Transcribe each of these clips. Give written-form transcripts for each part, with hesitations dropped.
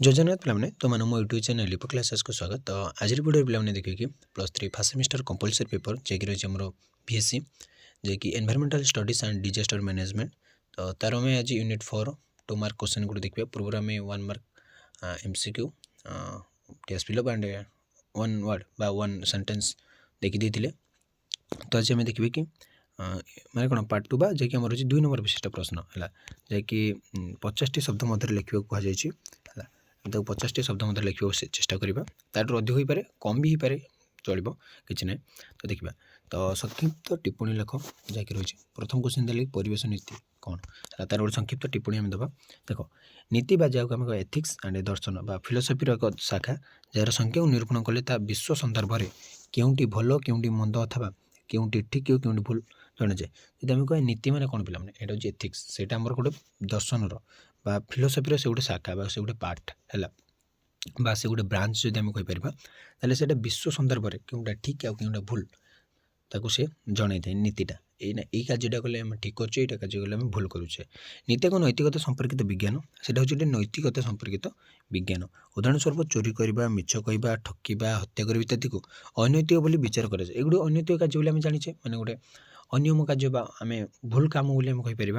ଜଗନ୍ନାଥ ପିଲାମାନେ ତୁମମାନେ ମୋ YouTube channel ଲିପୋ କ୍ଲାସେସ୍କୁ ସ୍ୱାଗତ। ତ ଆଜିର ଭିଡ଼ିଓରେ ପିଲାମାନେ ଦେଖିବେ କି +3 ଫାର୍ଷ୍ଟ ସେମିଷ୍ଟର କମ୍ପଲସରି ପେପର୍ ଯିଏକି ରହିଛି ଆମର BSc ଯିଏକି ଏନ୍ଭାयरमेंटाल ଷ୍ଟଡିଜ୍ ଆଣ୍ଡ ଡିଜାଷ୍ଟର ମ୍ୟାନେଜମେଣ୍ଟ। ତ ତାର ଆମେ ଆଜି ୟୁନିଟ୍ 4 2 ମାର୍କ क्वेश्चन गुड देखिए। पूर्व आम 1 mark MCQ test fill up and 1 word बा 1 सेंटेंस देखी देते। तो आज आम देखिए कि माने कौन पार्ट 2 बा जैकि आमर 2 नंबर विशिष्ट प्रश्न है जैकि 50टी शब्द मध्य लिखा कहुई तो 50टी शब्द मध्य लिखा चेष्टा करवा तार अधिक हो पारे कम भी हो पारे चलो कि ना। तो देखा तो संक्षिप्त टिप्पणी लेख जैक रही प्रथम क्वेश्चन देली परिवेश नीति कौन तार गोटे संक्षिप्त टिप्पणी आम दबा। देख नीति बा जहाँ आम एथिक्स एंड दर्शन बा फिलोसफीर एक शाखा जार संख्या निरूपण कले विश्व संदर्भ में केउटी भल केउटी मंद अथवा केउटी ठीक और केउटी भूल जन जाए। जब आम कह नीति मैंने कौन पे यहाँ हूँ एथिक्स से गोटे दर्शन बा फिलोसफीर से गोटे शाखा बा से गोटे पार्ट है बा से गोटे ब्रांच जब आम कहीपर से विश्व संदर्भ में क्योंटा ठीक आ क्योंटा भूल ताकू से जन था नीतिटा यही कार्यटा कले आम ठीक अच्छे यहाँ कार्य कले भूल करुचे। नीति एक नैतिकता संपर्कित विज्ञान से गोटे नैतिकता संपर्कित विज्ञान। उदाहरण स्वरूप चोरी करवा मिछ कहवा ठकिबा हत्या करवा इत्यादि को अनैतिक बोली विचार कराए। एगुड़ी अनैतिक कार्य बोली आम जाचे मैंने गोटे अनियम कार्य बा आम भूल काम बोली आम कहीपर।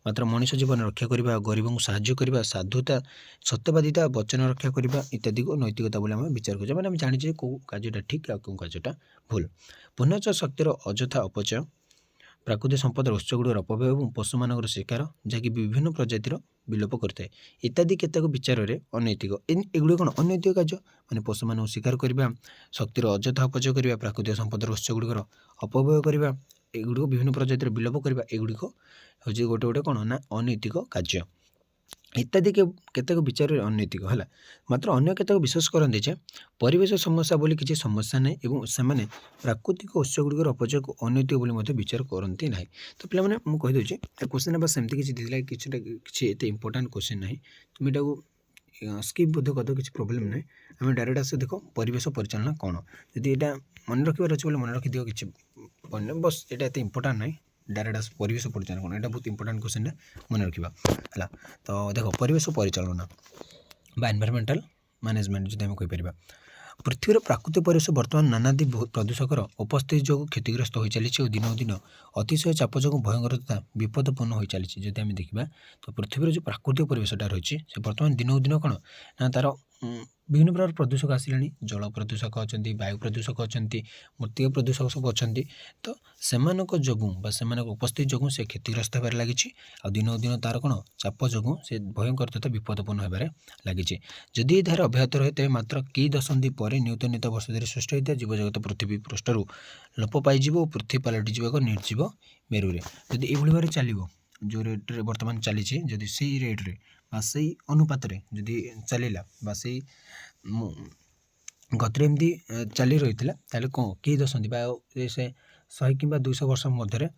मात्र मनीष जीवन रक्षा करवा गरीब को साहाय्य करवा साधुता सत्यवादिता वचन रक्षा करवा इत्यादि को नैतिकता बोली आम विचार कर मैंने जाचे कौ कार्यटा ठीक आ कौ कार्यटा भूल। पुनश्च शक्तिर अଯଥା अपचय प्राकृतिक संपदर उत्सगुड़ अपव्यय और पशु मान शिकार जहाँकि विभिन्न प्रजातिर विलोप करते इत्यादि केतक विचार में अनैतिक एगुड़ी कौन अनैतिक कार्य माने पशु मान शिकार करवा शक्तिर अଯଥା अपचय करवा प्राकृतिक संपदर उत्सगुड़ अपव्यय करवा एगुड़ी विभिन्न प्रजातिर विलोप करवा एगुड़िक हूँ गोटे गोटे कौन ना अनैतिक कार्य इत्यादि केतक विचार अनैतिक है। मात्र अन्य केतक विश्वास करते जे परिवेश समस्या बोली किसी समस्या ना और से प्राकृतिक उत्सगुड़ अपचय को अनैतिक बोली विचार करती ना। तो पे मुझे कहीदे क्वेश्चन बस सेमती किसी एत इंपोर्टाट क्वेश्चन ना तुम यहाँ स्किप बोध कर किसी प्रोब्लेम ना। आम डायरेक्ट आस देख परिवेश परिचालना कौन जदि यहाँ मन रखार अच्छे बोले मन रखिद कि बस यहाँ एत इंपोर्टाट ना डायरेक्ट आस परिवेश परिचालना कौन यहाँ बहुत इंपोर्टाट क्वेश्चन मन रखा है। तो देख परिवेश परिचालना बा एनवायरमेंटाल मैनेजमेंट जो आम कहीपर पृथ्वीर प्राकृतिक परिवेश बर्तमान नानादी प्रदूषकर उपस्थिति जो क्षतिग्रस्त हो चली और दिन दिन अतिशय चाप जो भयंकर तथा विपदपूर्ण हो चली। जदि आम देखा तो पृथ्वीर जो प्राकृतिक परिवेशटा रही है बर्तमान दिन दिन कौन ना तार विभिन्न प्रकार प्रदूषक आसिले जल प्रदूषक अच्छा वायु प्रदूषक अच्छा मृत्तिका प्रदूषक सब अच्छा तो से जो उपस्थिति जो से क्षतिग्रस्त होबार लगी आ दिन दिन तार कौन चाप जो से भयंकर तथा विपदपूर्ण होबार लगी। जदि धार अब्याहत रहे तेज मात्र कई दशंधि पर नियुत नित वर्ष धरी सृष्टि होता जीवजगत पृथ्वी पृष्ठर लोप पाई और पृथ्वी पलटि एक निर्जीव मेरुरे जदि ये भाव चलो जो रेट्रे बर्तमान चली जदि से रेट्रे से अनुपात जदि चलला से गति एमती चली रही है कौन कई दशंधि से 100 कि 200 वर्ष मध्य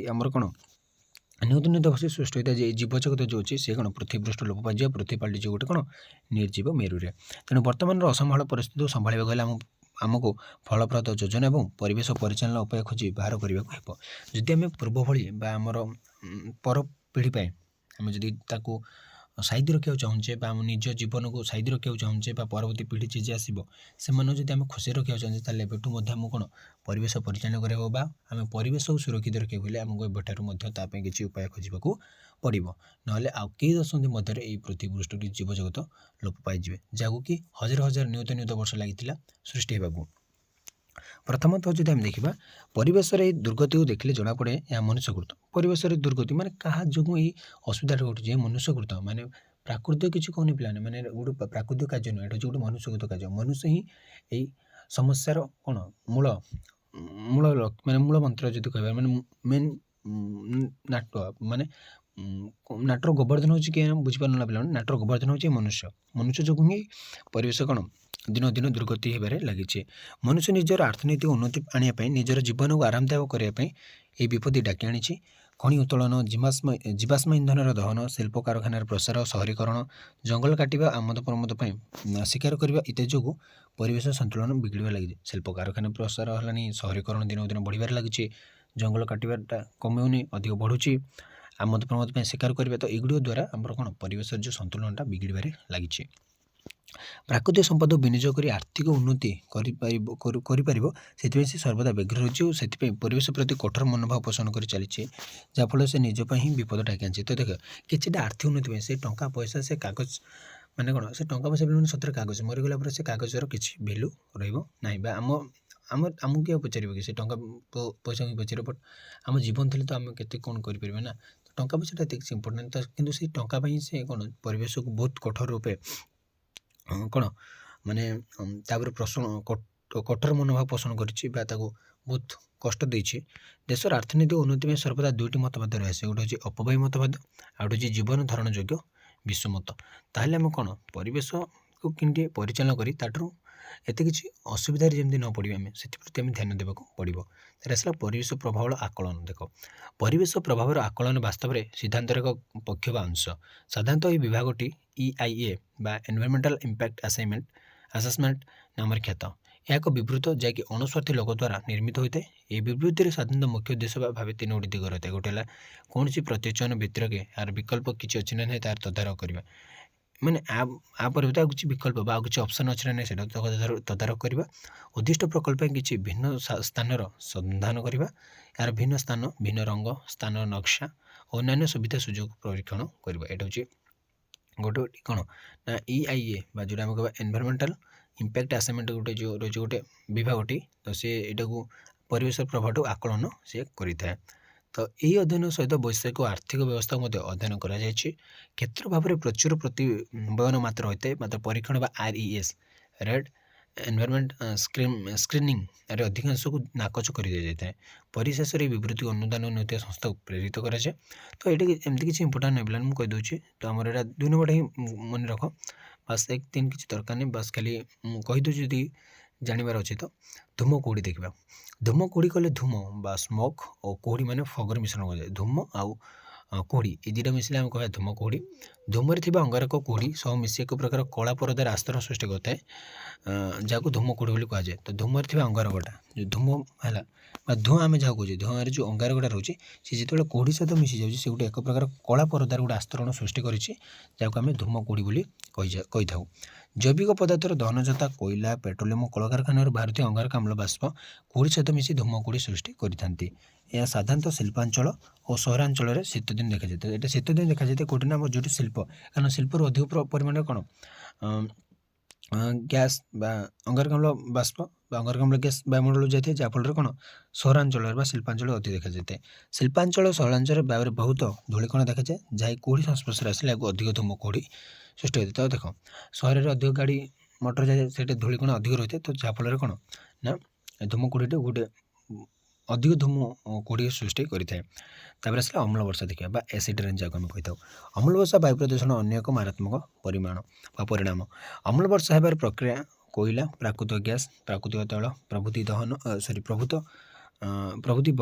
आमर कौन नियुत नित वर्ष सृष्टि होता है जीवजगत जो अच्छे से कौन पृथ्वी पृष्ठ लोप पाई पृथ्वी पलटि गोटे कौन निर्जीव मेरुरे। तेणु बर्तमान असंभाल परिस्थिति संभाल गले आमको फलप्रद योजना और परिवेश परिचालना उपाय खोजी बाहर करने को जदि आम पूर्व भली आमर पर पीढ़ी आम जदि साइड रखा चाहूचे निज जीवन को साइड रखा चाहूचे परवर्ती पीढ़ी जी आसो से आम खुशी रखा चाहूचे एवं आम कौन परिवेश परिचालन करा आम परिवेश को सुरक्षित रखा आमको एवं किसी उपाय खोजा पड़ो ना आउ कई दशंधि मध्य पृथ्वी पृष्ठ की जीवजगत लोप पाइबे जहाँ कि हजार हजार नियुत नियुत वर्ष लगी सृष्टि होगा। प्रथमतः जो आम देखा परिवेश दुर्गति को देखने जना पड़े यह मनुष्यकृत परिवेश दुर्गति माने क्या जो ये असुविधा घटुचे मनुष्यकृत माने प्राकृतिक किसी कहनी पे मैंने गोटे प्राकृतिक कार्य नुह गोटे मनुष्यकृत कार्य मनुष्य ही यही समस्यार कौन मूल मूल माने मूल मंत्र जो कह मैंने मेन नाट माने नाटर गोवर्धन होची कि बुझीपार पे नाटर गोवर्धन होची मनुष्य मनुष्य जो ही परिवेश कौन दिन दिन दुर्गति होबार लगी। मनुष्य निजर अर्थनैतिक उन्नति आने निजर जीवन को आरामदायक करने ये विपत्ति डाकी आनी। खनि उत्तोलन जीवाश्म इंधन दहन शिल्प कारखानार प्रसार सहरीकरण जंगल काटिबा आमद प्रमोद शिकार करने इत्यादि जो परिवेश संतुलन बिगड़ लगी। शिल्प कारखाना प्रसार है सहरीकरण दिन दिन बढ़िबार लगी जंगल काटिबाटा कमेउनी अधिक बढ़ुची आमद प्रमोद शिकार करने तो एगुड़ द्वारा आम कौन परिवेश जो संतुलनटा बिगड़बार लगी। ପ୍ରାକୃତିକ ସମ୍ପଦ ବିନିଯୋଗ କରି ଆର୍ଥିକ ଉନ୍ନତି କରିପାରିବ ସେଥିପାଇଁ ସେ ସର୍ବଦା ବ୍ୟଗ୍ର ରହିଛି ଓ ସେଥିପାଇଁ ପରିବେଶ ପ୍ରତି କଠୋର ମନୋଭାବ ପୋଷଣ କରି ଚାଲିଛି, ଯାହାଫଳରେ ସେ ନିଜ ପାଇଁ ହିଁ ବିପଦ ଡାକି ଆଣିଛି। ତ ଦେଖ କିଛିଟା ଆର୍ଥିକ ଉନ୍ନତି ପାଇଁ ସେ ଟଙ୍କା ପଇସା ସେ କାଗଜ ମାନେ କ'ଣ ସେ ଟଙ୍କା ପଇସା ମାନେ ସତରେ କାଗଜ ମରିଗଲା ପରେ ସେ କାଗଜର କିଛି ଭ୍ୟାଲୁ ରହିବ ନାହିଁ ବା ଆମକୁ କିଏ ପଚାରିବ କି ସେ ଟଙ୍କା ପଇସା ହିଁ ପଚାରିବ, ବଟ୍ ଆମ ଜୀବନ ଥିଲେ ତ ଆମେ କେତେ କ'ଣ କରିପାରିବା ନା। ତ ଟଙ୍କା ପଇସାଟା ଏତେ କିଛି ଇମ୍ପୋର୍ଟାଣ୍ଟ କିନ୍ତୁ ସେଇ ଟଙ୍କା ପାଇଁ ସେ କ'ଣ ପରିବେଶକୁ ବହୁତ କଠୋର ରୂପେ କ'ଣ ମାନେ ତାପରେ କଠୋର ମନୋଭାବ ପୋଷଣ କରିଛି ବା ତାକୁ ବହୁତ କଷ୍ଟ ଦେଇଛି। ଦେଶର ଅର୍ଥନୈତିକ ଉନ୍ନତି ପାଇଁ ସର୍ବଦା ଦୁଇଟି ମତବାଦ ରହିଛି, ଗୋଟେ ହେଉଛି ଅପବାୟୀ ମତବାଦ ଆଉ ଗୋଟେ ହେଉଛି ଜୀବନ ଧାରଣ ଯୋଗ୍ୟ ବିଶ୍ୱମତ। ତାହେଲେ ଆମେ କ'ଣ ପରିବେଶକୁ କେମିତି ପରିଚାଳନା କରି ତାଠାରୁ ଏତେ କିଛି ଅସୁବିଧାରେ ଯେମିତି ନ ପଡ଼ିବା ଆମେ ସେଥିପ୍ରତି ଆମେ ଧ୍ୟାନ ଦେବାକୁ ପଡ଼ିବ। ତାହେଲେ ଆସିଲା ପରିବେଶ ପ୍ରଭାବର ଆକଳନ। ଦେଖ ପରିବେଶ ପ୍ରଭାବର ଆକଳନ ବାସ୍ତବରେ ସିଦ୍ଧାନ୍ତର ଏକ ପକ୍ଷ ବା ଅଂଶ। ସାଧାରଣତଃ ଏହି ବିଭାଗଟି EIA ବା ଏନଭାୟରମେଣ୍ଟାଲ ଇମ୍ପାକ୍ଟ ଆସେସମେଣ୍ଟ ନାମରେ ଖ୍ୟାତ। ଏହା ଏକ ବିବୃତ ଯାହାକି ଅଣସ୍ୱାର୍ଥୀ ଲୋକ ଦ୍ୱାରା ନିର୍ମିତ ହୋଇଥାଏ। ଏହି ବିବୃତିରେ ସାଧାରଣତଃ ମୁଖ୍ୟ ଉଦ୍ଦେଶ୍ୟ ଭାବେ ତିନୋଟି ଦିଗ ରହିଥାଏ। ଗୋଟେ ହେଲା କୌଣସି ପ୍ରତ୍ୟୁତ୍ପନ୍ନ ବ୍ୟତିରେକେ ଏହାର ବିକଳ୍ପ କିଛି ଅଛି ନା ନାହିଁ ତାର ତଦାରଖ କରିବା, ମାନେ ଆ ପରିବର୍ତ୍ତେ ଆଉ କିଛି ବିକଳ୍ପ ବା ଆଉ କିଛି ଅପସନ୍ ଅଛି ନା ନାହିଁ ସେଇଟା ତଦାରଖ କରିବା। ଉଦ୍ଦିଷ୍ଟ ପ୍ରକଳ୍ପ ପାଇଁ କିଛି ଭିନ୍ନ ସ୍ଥାନର ସନ୍ଧାନ କରିବା, ଏହାର ଭିନ୍ନ ସ୍ଥାନ ଭିନ୍ନ ରଙ୍ଗ ସ୍ଥାନର ନକ୍ସା ଓ ଅନ୍ୟାନ୍ୟ ସୁବିଧା ସୁଯୋଗ ପରୀକ୍ଷଣ କରିବା। ଏଇଟା ହେଉଛି ଗୋଟେ କ'ଣ ନା EIA ବା ଯେଉଁଟା ଆମେ କହିବା ଏନଭାୟରମେଣ୍ଟାଲ ଇମ୍ପାକ୍ଟ ଆସେସମେଣ୍ଟ ଗୋଟେ ଯେଉଁ ରହିଛି ଗୋଟେ ବିଭାଗଟି, ତ ସେ ଏଇଟାକୁ ପରିବେଶ ପ୍ରଭାବଟାକୁ ଆକଳନ ସେ କରିଥାଏ। ତ ଏହି ଅଧ୍ୟୟନ ସହିତ ବୈଷୟିକ ଓ ଆର୍ଥିକ ବ୍ୟବସ୍ଥାକୁ ମଧ୍ୟ ଅଧ୍ୟୟନ କରାଯାଇଛି। କ୍ଷେତ୍ର ଭାବରେ ପ୍ରଚୁର ପ୍ରତିବୟନ ମାତ୍ର ହୋଇଥାଏ, ମାତ୍ର ପରୀକ୍ଷଣ ବା RES ରେଡ୍ ଏନଭାୟରମେଣ୍ଟ ସ୍କ୍ରିନିଂରେ ଅଧିକାଂଶକୁ ନାକଚ କରିଦିଆଯାଇଥାଏ। ପରିଶେଷରେ ଏହି ବିବୃତ୍ତି ଅନୁଦାନ ନେଉଥିବା ସଂସ୍ଥାକୁ ପ୍ରେରିତ କରାଯାଏ। ତ ଏଇଠି ଏମିତି କିଛି ଇମ୍ପୋର୍ଟାଣ୍ଟ ନାହିଁ ପିଲାମାନେ, ମୁଁ କହିଦେଉଛି। ତ ଆମର ଏଇଟା 2 ନମ୍ବରଟା ହିଁ ମନେ ରଖ, ବାସ୍ 1 3 କିଛି ଦରକାର ନାହିଁ, ବାସ୍ ଖାଲି ମୁଁ କହିଦେଉଛି ଯଦି ଜାଣିବାର ଅଛି। ତ ଧୂମ କୁହୁଡ଼ି ଦେଖିବା। ଧୂମ କୁହୁଡ଼ି କଲେ ଧୂମ ବା ସ୍ମୋକ୍ ଓ କୁହୁଡ଼ି ମାନେ ଫଗର ମିଶ୍ରଣ କରାଯାଏ। ଧୂମ ଆଉ କୁହୁଡ଼ି ଏ ଦୁଇଟା ମିଶିଲେ ଆମେ କହିବା ଧୂମ କୁହୁଡ଼ି। ଧୂମରେ ଥିବା ଅଙ୍ଗାରକ କୁହୁଡ଼ି ସହ ମିଶି ଏକ ପ୍ରକାର କଳା ପରଦାର ଆସ୍ତରଣ ସୃଷ୍ଟି କରିଥାଏ, ଯାହାକୁ ଧୂମ କୁହୁଡ଼ି ବୋଲି କୁହାଯାଏ। ତ ଧୂମରେ ଥିବା ଅଙ୍ଗାରକଟା ଯେଉଁ ଧୂମ ହେଲା ବା ଧୂଆଁ ଆମେ ଯାହାକୁ କହୁଛେ, ଧୂଆଁରେ ଯେଉଁ ଅଙ୍ଗାରକଟା ରହୁଛି ସେ ଯେତେବେଳେ କୁହୁଡ଼ି ସହିତ ମିଶିଯାଉଛି ସେ ଗୋଟେ ଏକ ପ୍ରକାର କଳା ପରଦାର ଗୋଟେ ଆସ୍ତରଣ ସୃଷ୍ଟି କରିଛି, ଯାହାକୁ ଆମେ ଧୂମ କୁହୁଡ଼ି ବୋଲି କହିଥାଉ। ଜୈବିକ ପଦାର୍ଥର ଦହନ ଯଥା କୋଇଲା ପେଟ୍ରୋଲିୟମ କଳକାରଖାନାରୁ ବାହାରୁଥିବା ଅଙ୍ଗାରକାମ୍ଳ ବାଷ୍ପ କୁହୁଡ଼ି ସହିତ ମିଶି ଧୂମ କୁହୁଡ଼ି ସୃଷ୍ଟି କରିଥାନ୍ତି। ଏହା ସାଧାରଣତଃ ଶିଳ୍ପାଞ୍ଚଳ ଓ ସହରାଞ୍ଚଳରେ ଶୀତଦିନ ଦେଖାଯାଇଥାଏ। ଏଇଟା ଶୀତଦିନ ଦେଖାଯାଇଥାଏ କେଉଁଠି ନା ଆମର ଯେଉଁଠି ଶିଳ୍ପ, କାରଣ ଶିଳ୍ପରୁ ଅଧିକ ପରିମାଣରେ କ'ଣ ଗ୍ୟାସ୍ ବା ଅଙ୍ଗାରକାମ୍ଳ ବାଷ୍ପ ବା ଅଙ୍ଗାରକାମ୍ଳ ଗ୍ୟାସ୍ ବାୟୁମଣ୍ଡଳକୁ ଯାଇଥାଏ, ଯାହାଫଳରେ କ'ଣ ସହରାଞ୍ଚଳରେ ବା ଶିଳ୍ପାଞ୍ଚଳରେ ଅଧିକ ଦେଖାଯାଇଥାଏ। ଶିଳ୍ପାଞ୍ଚଳ ସହରାଞ୍ଚଳରେ ବାୟୁରେ ବହୁତ ଧୂଳିକଣ ଦେଖାଯାଏ, ଯାହା କୁହୁଡ଼ି ସଂସ୍ପର୍ଶରେ ଆସିଲେ ଏହାକୁ ଅଧିକ ଧୂମ କୁହୁଡ଼ି ସୃଷ୍ଟି ହୋଇଥାଏ। ତ ଦେଖ ସହରରେ ଅଧିକ ଗାଡ଼ି ମଟର ଯାଏ, ସେଠି ଧୂଳିକଣ ଅଧିକ ରହିଥାଏ, ତ ଯାହାଫଳରେ କ'ଣ ନା ଧୂମ କୁହୁଡ଼ିଟା ଗୋଟେ ଅଧିକ ଧୂମ କୁହୁଡ଼ି ସୃଷ୍ଟି କରିଥାଏ। ତାପରେ ଆସିଲା ଅମ୍ଳ ବର୍ଷା ଦେଖିବା ବା ଏସିଡ୍ ରେନ୍ ଯାହାକୁ ଆମେ କହିଥାଉ। ଅମ୍ଳ ବର୍ଷା ବାୟୁ ପ୍ରଦୂଷଣ ଅନ୍ୟ ଏକ ମାରାତ୍ମକ ପରିଣାମ। ଅମ୍ଳ ବର୍ଷା ହେବାର ପ୍ରକ୍ରିୟା କୋଇଲା ପ୍ରାକୃତିକ ଗ୍ୟାସ୍ ପ୍ରାକୃତିକ ତୈଳ ପ୍ରଭୃତି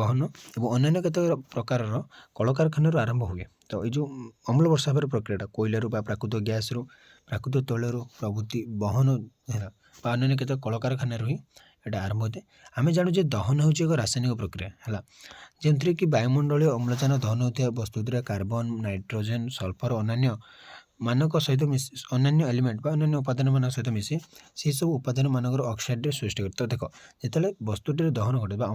ବହନ ଏବଂ ଅନ୍ୟାନ୍ୟ କେତେକ ପ୍ରକାରର କଳକାରଖାନାରୁ ଆରମ୍ଭ ହୁଏ। ତ ଏଇ ଯେଉଁ ଅମ୍ଳ ବର୍ଷା ହେବାର ପ୍ରକ୍ରିୟାଟା କୋଇଲାରୁ ବା ପ୍ରାକୃତିକ ଗ୍ୟାସ୍ରୁ ପ୍ରାକୃତିକ ତୈଳରୁ ପ୍ରଭୃତି ବହନ ହେଲା ବା ଅନ୍ୟାନ୍ୟ କେତେକ କଳକାରଖାନାରୁ ହିଁ ଏଇଟା ଆରମ୍ଭ ହୋଇଥାଏ। ଆମେ ଜାଣୁ ଯେ ଦହନ ହେଉଛି ଏକ ରାସାୟନିକ ପ୍ରକ୍ରିୟା ହେଲା, ଯେଉଁଥିରେ କି ବାୟୁମଣ୍ଡଳୀୟ ଅମ୍ଳଜାନ ଦହନ ହେଉଥିବା ବସ୍ତୁରେ କାର୍ବନ ନାଇଟ୍ରୋଜେନ୍ ସଲଫର ଅନ୍ୟାନ୍ୟ ଏଲିମେଣ୍ଟ ବା ଅନ୍ୟାନ୍ୟ ଉପାଦାନମାନଙ୍କ ସହିତ ମିଶି ସେହିସବୁ ଉପାଦାନମାନଙ୍କର ଅକ୍ସାଇଡ଼୍ରେ ସୃଷ୍ଟି କରେ। ତ ଦେଖ ଯେତେବେଳେ ବସ୍ତୁଟିରେ ଦହନ ଘଟେ ବା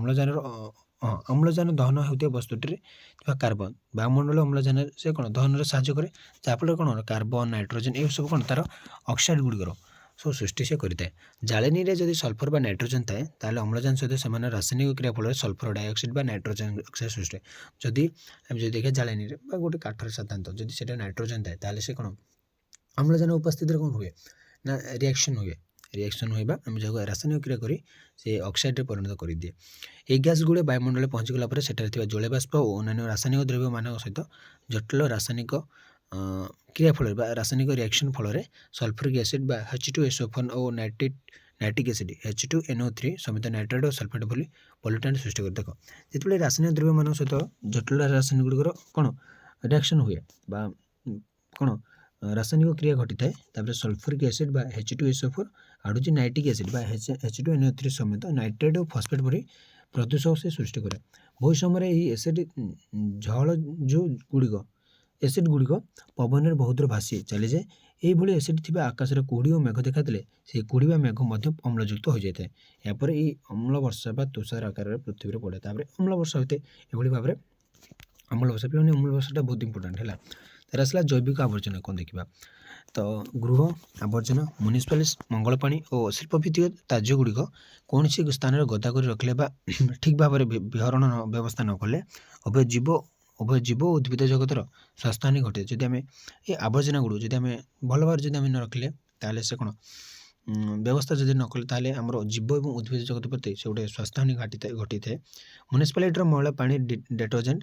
ଅମ୍ଳଜାନ ଦହନ ହେଉଥିବା ବସ୍ତୁଟିରେ ଥିବା କାର୍ବନ ବାୟୁମଣ୍ଡଳ ଅମ୍ଳଜାନରେ ସେ କ'ଣ ଦହନରେ ସାହାଯ୍ୟ କରେ, ଯାହାଫଳରେ କ'ଣ କାର୍ବନ ନାଇଟ୍ରୋଜେନ୍ ଏସବୁ କ'ଣ ତାର ଅକ୍ସାଇଡ଼୍ ଗୁଡ଼ିକର ସବୁ ସୃଷ୍ଟି ସେ କରିଥାଏ। ଜାଳେଣୀରେ ଯଦି ସଲଫର ବା ନାଇଟ୍ରୋଜେନ୍ ଥାଏ ତାହେଲେ ଅମ୍ଳଜାନ ସହିତ ସେମାନେ ରାସାୟନିକ କ୍ରିୟା ଫଳରେ ସଲଫର ଡାଇଅକ୍ସାଇଡ଼ ବା ନାଇଟ୍ରୋଜେନ୍ ଅକ୍ସାଇଡ଼ ସୃଷ୍ଟି। ଆମେ ଯଦି ଦେଖିବା ଜାଳେଣୀରେ ବା ଗୋଟେ କାଠରେ ସାଧାରଣତଃ ଯଦି ସେଇଟା ନାଇଟ୍ରୋଜେନ୍ ଥାଏ ତାହେଲେ ସେ କ'ଣ ଅମ୍ଳଜାନ ଉପସ୍ଥିତିରେ କ'ଣ ହୁଏ ନା ରିଆକ୍ସନ୍ ହୁଏ ବା ଆମେ ଯାହାକୁ ରାସାୟନିକ କ୍ରିୟା କରି ସେ ଅକ୍ସାଇଡ଼ରେ ପରିଣତ କରିଦିଏ। ଏହି ଗ୍ୟାସ୍ ଗୁଡ଼ିକ ବାୟୁମଣ୍ଡଳରେ ପହଞ୍ଚିଗଲା ପରେ ସେଠାରେ ଥିବା ଜଳୀୟ ବାଷ୍ପ ଓ ଅନ୍ୟାନ୍ୟ ରାସାୟନିକ ଦ୍ରବ୍ୟମାନଙ୍କ ସହିତ ଜଟିଳ ରାସାୟନିକ କ୍ରିୟା ଫଳରେ ବା ରାସାୟନିକ ରିଆକ୍ସନ୍ ଫଳରେ ସଲଫରିକ୍ ଏସିଡ୍ ବା H2SO4 ଓ ନାଇଟ୍ରିକ୍ ଏସିଡ୍ H2NO3 ସମେତ ନାଇଟ୍ରେଟ୍ ଓ ସଲଫେଟ୍ ଭଳି ପଲ୍ୟୁଟାଣ୍ଟ ସୃଷ୍ଟି କରେ। ଦେଖ ଯେତେବେଳେ ରାସାୟନିକ ଦ୍ରବ୍ୟମାନଙ୍କ ସହିତ ଜଟିଳ ରାସାୟନିକ ଗୁଡ଼ିକର କ'ଣ ରିଆକ୍ସନ୍ ହୁଏ ବା କ'ଣ ରାସାୟନିକ କ୍ରିୟା ଘଟିଥାଏ, ତାପରେ ସଲଫରିକ୍ ଏସିଡ୍ ବା H2SO4 ଆଉ ହେଉଛି ନାଇଟ୍ରିକ୍ ଏସିଡ୍ ବା H2NO3 ସମେତ ନାଇଟ୍ରେଟ୍ ଓ ଫସ୍ଫେଟ୍ ଭଳି ପ୍ରଦୂଷକ ସେ ସୃଷ୍ଟି କରେ। ବହୁ ସମୟରେ ଏହି ଏସିଡ୍ ଗୁଡ଼ିକ ପବନରେ ବହୁତ ଦୂର ଭାସି ଚାଲିଯାଏ। ଏଇଭଳି ଏସିଡ୍ ଥିବା ଆକାଶରେ କୁହୁଡ଼ି ଓ ମେଘ ଦେଖାଦେଲେ ସେହି କୁହୁଡ଼ି ବା ମେଘ ମଧ୍ୟ ଅମ୍ଳଯୁକ୍ତ ହୋଇଯାଇଥାଏ। ଏହାପରେ ଏହି ଅମ୍ଳ ବର୍ଷା ବା ତୁଷାର ଆକାରରେ ପୃଥିବୀରେ ପଡ଼େ। ତାପରେ ଅମ୍ଳ ବର୍ଷା ହୋଇଥାଏ। ଏଭଳି ଭାବରେ ଅମ୍ଳ ବର୍ଷା ପିଲାମାନେ ଅମ୍ଳ ବର୍ଷାଟା ବହୁତ ଇମ୍ପୋର୍ଟାଣ୍ଟ ହେଲା। ତାର ଆସିଲା ଜୈବିକ ଆବର୍ଜନା କ'ଣ ଦେଖିବା। ତ ଗୃହ ଆବର୍ଜନା, ମ୍ୟୁନିସିପାଲିଟି, ମଙ୍ଗଳ ପାଣି ଓ ଶିଳ୍ପଭିତ୍ତିକ ତ୍ୟାଜ୍ୟ ଗୁଡ଼ିକ କୌଣସି ସ୍ଥାନରେ ଗଦା କରି ରଖିଲେ ବା ଠିକ୍ ଭାବରେ ବିହରଣ ବ୍ୟବସ୍ଥା ନ କଲେ ଉଭୟ ଜୀବ ଓ ଉଦ୍ଭିଦ ଜଗତର ସ୍ୱାସ୍ଥ୍ୟହାନି ଘଟେ। ଯଦି ଆମେ ଏ ଆବର୍ଜନା ଗୁଡ଼ିକୁ ଯଦି ଆମେ ଭଲ ଭାବରେ ଯଦି ଆମେ ନ ରଖିଲେ ତାହେଲେ ସେ କ'ଣ ବ୍ୟବସ୍ଥା ଯଦି ନ କଲେ ତାହେଲେ ଆମର ଜୀବ ଏବଂ ଉଦ୍ଭିଦ ଜଗତ ପ୍ରତି ସେ ଗୋଟେ ସ୍ୱାସ୍ଥ୍ୟହାନି ଘଟିଥାଏ। ମ୍ୟୁନିସିପାଲିଟିର ମଇଳା ପାଣି ଡିଟର୍ଜେଣ୍ଟ,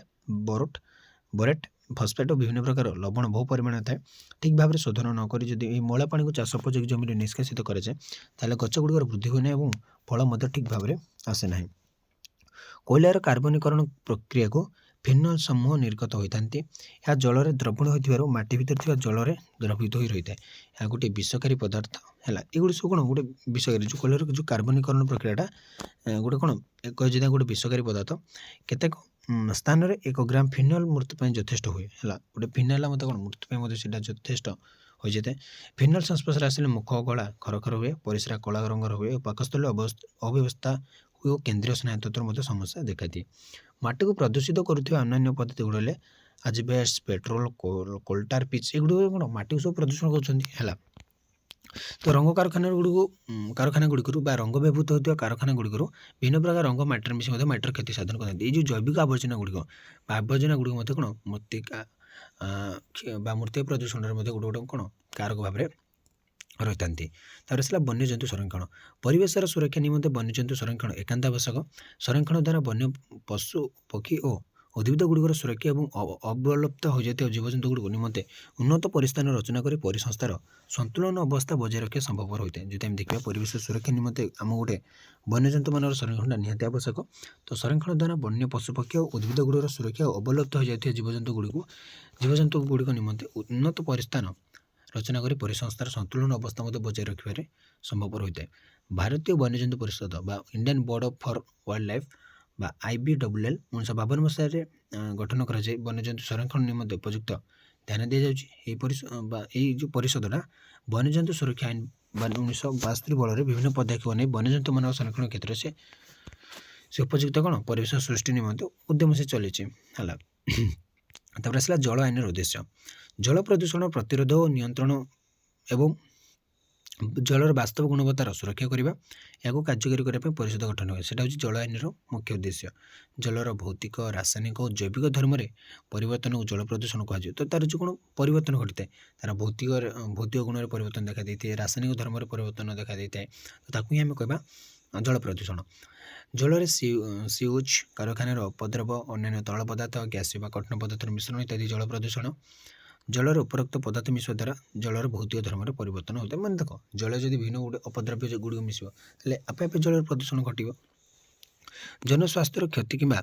ବୋରେଟ୍, ଫସ୍ଫେଟ୍ ଓ ବିଭିନ୍ନ ପ୍ରକାର ଲବଣ ବହୁ ପରିମାଣରେ ଥାଏ। ଠିକ୍ ଭାବରେ ଶୋଧନ ନ କରି ଯଦି ଏହି ମଇଳା ପାଣିକୁ ଚାଷ ଉପଯୋଗୀ ଜମିରେ ନିଷ୍କାସିତ କରାଯାଏ ତାହେଲେ ଗଛ ଗୁଡ଼ିକର ବୃଦ୍ଧି ହୁଏ ନାହିଁ ଏବଂ ଫଳ ମଧ୍ୟ ଠିକ୍ ଭାବରେ ଆସେ ନାହିଁ। କୋଇଲାର କାର୍ବନୀକରଣ ପ୍ରକ୍ରିୟାକୁ ଫିନଲ୍ ସମୂହ ନିର୍ଗତ ହୋଇଥାନ୍ତି। ଏହା ଜଳରେ ଦ୍ରବଣ ହୋଇଥିବାରୁ ମାଟି ଭିତରେ ଥିବା ଜଳରେ ଦ୍ରବୀଭୂତ ହୋଇ ରହିଥାଏ। ଏହା ଗୋଟିଏ ବିଷକାରୀ ପଦାର୍ଥ ହେଲା। ଏଗୁଡ଼ି ସବୁ କ'ଣ ଗୋଟେ ବିଷକାରୀ ଯେଉଁ କୋଇଲାର ଯେଉଁ କାର୍ବନୀକରଣ ପ୍ରକ୍ରିୟାଟା ଗୋଟେ କ'ଣ ଯଦି ଗୋଟେ ବିଷକାରୀ ପଦାର୍ଥ। କେତେକ ସ୍ଥାନରେ 1 ଗ୍ରାମ ଫିନଲ୍ ମୃତ୍ୟୁ ପାଇଁ ଯଥେଷ୍ଟ ହୁଏ ହେଲା। ଗୋଟେ ଫିନାଇଲ୍ ମଧ୍ୟ କ'ଣ ମୃତ୍ୟୁ ପାଇଁ ମଧ୍ୟ ସେଇଟା ଯଥେଷ୍ଟ ହୋଇଯାଇଥାଏ। ଫିନଲ୍ ସଂସ୍ପର୍ଶରେ ଆସିଲେ ମୁଖ ଗଳା ଖରଖର ହୁଏ, ପରିସ୍ରା କଳା ରଙ୍ଗର ହୁଏ ଓ ପାକସ୍ଥଳୀ ଅବ୍ୟବସ୍ଥା ହୁଏ ଓ କେନ୍ଦ୍ରୀୟ ସ୍ନାୟୁତନ୍ତ୍ରରେ ମଧ୍ୟ ସମସ୍ୟା ଦେଖାଦିଏ। ମାଟିକୁ ପ୍ରଦୂଷିତ କରୁଥିବା ଅନ୍ୟାନ୍ୟ ପଦ୍ଧତି ଗୁଡ଼ିକ ଆଜବେଷ୍ଟ, ପେଟ୍ରୋଲ, କୋଲଟାର ପିଚ୍ ଏଗୁଡ଼ିକ କ'ଣ ମାଟିକୁ ସବୁ ପ୍ରଦୂଷଣ କରୁଛନ୍ତି ହେଲା। ତ ରଙ୍ଗ କାରଖାନା ଗୁଡ଼ିକରୁ ବା ରଙ୍ଗ ବ୍ୟବହୃତ ହେଉଥିବା କାରଖାନା ଗୁଡ଼ିକରୁ ବିଭିନ୍ନ ପ୍ରକାର ରଙ୍ଗ ମାଟିରେ ମିଶି ମଧ୍ୟ ମାଟିର କ୍ଷତି ସାଧନ କରିଥାନ୍ତି। ଏଇ ଯେଉଁ ଜୈବିକ ଆବର୍ଜନା ଗୁଡ଼ିକ ବା ଆବର୍ଜନା ଗୁଡ଼ିକ ମଧ୍ୟ କ'ଣ ମୃତ୍ତିକା ବା ମୃତ୍ତିକା ପ୍ରଦୂଷଣରେ ମଧ୍ୟ ଗୋଟେ କ'ଣ କାରକ ଭାବରେ ରହିଥାନ୍ତି। ତାପରେ ଆସିଲା ବନ୍ୟଜନ୍ତୁ ସଂରକ୍ଷଣ। ପରିବେଶର ସୁରକ୍ଷା ନିମନ୍ତେ ବନ୍ୟଜନ୍ତୁ ସଂରକ୍ଷଣ ଏକାନ୍ତ ଆବଶ୍ୟକ। ସଂରକ୍ଷଣ ଦ୍ୱାରା ବନ୍ୟ ପଶୁ, ପକ୍ଷୀ ଓ ଉଦ୍ଭିଦ ଗୁଡ଼ିକର ସୁରକ୍ଷା ଏବଂ ଅବଲୁପ୍ତ ହୋଇଯାଇଥିବା ଜୀବଜନ୍ତୁଗୁଡ଼ିକ ନିମନ୍ତେ ଉନ୍ନତ ପରିସ୍ଥାନ ରଚନା କରି ପରିସଂସ୍ଥାର ସନ୍ତୁଳନ ଅବସ୍ଥା ବଜାୟ ରଖିବା ସମ୍ଭବପର ହୋଇଥାଏ। ଯଦି ଆମେ ଦେଖିବା ପରିବେଶ ସୁରକ୍ଷା ନିମନ୍ତେ ଆମ ଗୋଟେ ବନ୍ୟଜନ୍ତୁମାନଙ୍କର ସଂରକ୍ଷଣଟା ନିହାତି ଆବଶ୍ୟକ। ତ ସଂରକ୍ଷଣ ଦ୍ୱାରା ବନ୍ୟ ପଶୁପକ୍ଷୀ ଓ ଉଦ୍ଭିଦ ଗୁଡ଼ିକର ସୁରକ୍ଷା ଓ ଅବଲୁପ୍ତ ହୋଇଯାଇଥିବା ଜୀବଜନ୍ତୁ ଗୁଡ଼ିକ ନିମନ୍ତେ ଉନ୍ନତ ପରିସ୍ଥାନ ରଚନା କରି ପରିସଂସ୍ଥାର ସନ୍ତୁଳନ ଅବସ୍ଥା ମଧ୍ୟ ବଜାୟ ରଖିବାରେ ସମ୍ଭବପର ହୋଇଥାଏ। ଭାରତୀୟ ବନ୍ୟଜନ୍ତୁ ପରିଷଦ ବା Indian board for wildlife ବା IBWL 1952 ମସିହାରେ ଗଠନ କରାଯାଇ ବନ୍ୟଜନ୍ତୁ ସଂରକ୍ଷଣ ନିମନ୍ତେ ଉପଯୁକ୍ତ ଧ୍ୟାନ ଦିଆଯାଉଛି। ଏଇ ଯେଉଁ ପରିଷଦଟା ବନ୍ୟଜନ୍ତୁ ସୁରକ୍ଷା ଆଇନ 1962 ବଳରେ ବିଭିନ୍ନ ପଦକ୍ଷେପ ନେଇ ବନ୍ୟଜନ୍ତୁମାନଙ୍କ ସଂରକ୍ଷଣ କ୍ଷେତ୍ରରେ ସେ ଉପଯୁକ୍ତ କ'ଣ ପରିବେଶ ସୃଷ୍ଟି ନିମନ୍ତେ ଉଦ୍ୟମ ସେ ଚଲେଇଛି ହେଲା। ତାପରେ ଆସିଲା ଜଳ ଆଇନର ଉଦ୍ଦେଶ୍ୟ। ଜଳ ପ୍ରଦୂଷଣ ପ୍ରତିରୋଧ ଓ ନିୟନ୍ତ୍ରଣ ଏବଂ ଜଳର ବାସ୍ତବ ଗୁଣବତ୍ତାର ସୁରକ୍ଷା କରିବା, ଏହାକୁ କାର୍ଯ୍ୟକାରୀ କରିବା ପାଇଁ ପରିଷଦ ଗଠନ ହୁଏ। ସେଇଟା ହେଉଛି ଜଳ ଆଇନର ମୁଖ୍ୟ ଉଦ୍ଦେଶ୍ୟ। ଜଳର ଭୌତିକ, ରାସାୟନିକ ଓ ଜୈବିକ ଧର୍ମରେ ପରିବର୍ତ୍ତନକୁ ଜଳ ପ୍ରଦୂଷଣ କୁହାଯାଏ। ତ ତା'ର ଯେଉଁ କ'ଣ ପରିବର୍ତ୍ତନ ଘଟିଥାଏ, ତା'ର ଭୌତିକ ଗୁଣରେ ପରିବର୍ତ୍ତନ ଦେଖାଦେଇଥାଏ, ରାସାୟନିକ ଧର୍ମରେ ପରିବର୍ତ୍ତନ ଦେଖାଦେଇଥାଏ, ତ ତାକୁ ହିଁ ଆମେ କହିବା ଜଳ ପ୍ରଦୂଷଣ। ଜଳରେ ସିଉଜ୍, କାରଖାନାର ଅପଦ୍ରବ, ଅନ୍ୟାନ୍ୟ ତରଳ ପଦାର୍ଥ, ଗ୍ୟାସ୍ ବା କଠିନ ପଦାର୍ଥର ମିଶ୍ରଣ ଇତ୍ୟାଦି ଜଳ ପ୍ରଦୂଷଣ। ଜଳରେ ଉପରୋକ୍ତ ପଦାର୍ଥ ମିଶିବା ଦ୍ୱାରା ଜଳର ଭୌତିକ ଧର୍ମରେ ପରିବର୍ତ୍ତନ ହୋଇଥାଏ। ମାନେ ଦେଖ, ଜଳରେ ଯଦି ବିଭିନ୍ନ ଗୋଟେ ଅପଦ୍ରବ୍ୟ ଗୁଡ଼ିକ ମିଶିବ ତାହେଲେ ଆପେ ଆପେ ଜଳର ପ୍ରଦୂଷଣ ଘଟିବ। ଜନସ୍ୱାସ୍ଥ୍ୟର କ୍ଷତି କିମ୍ବା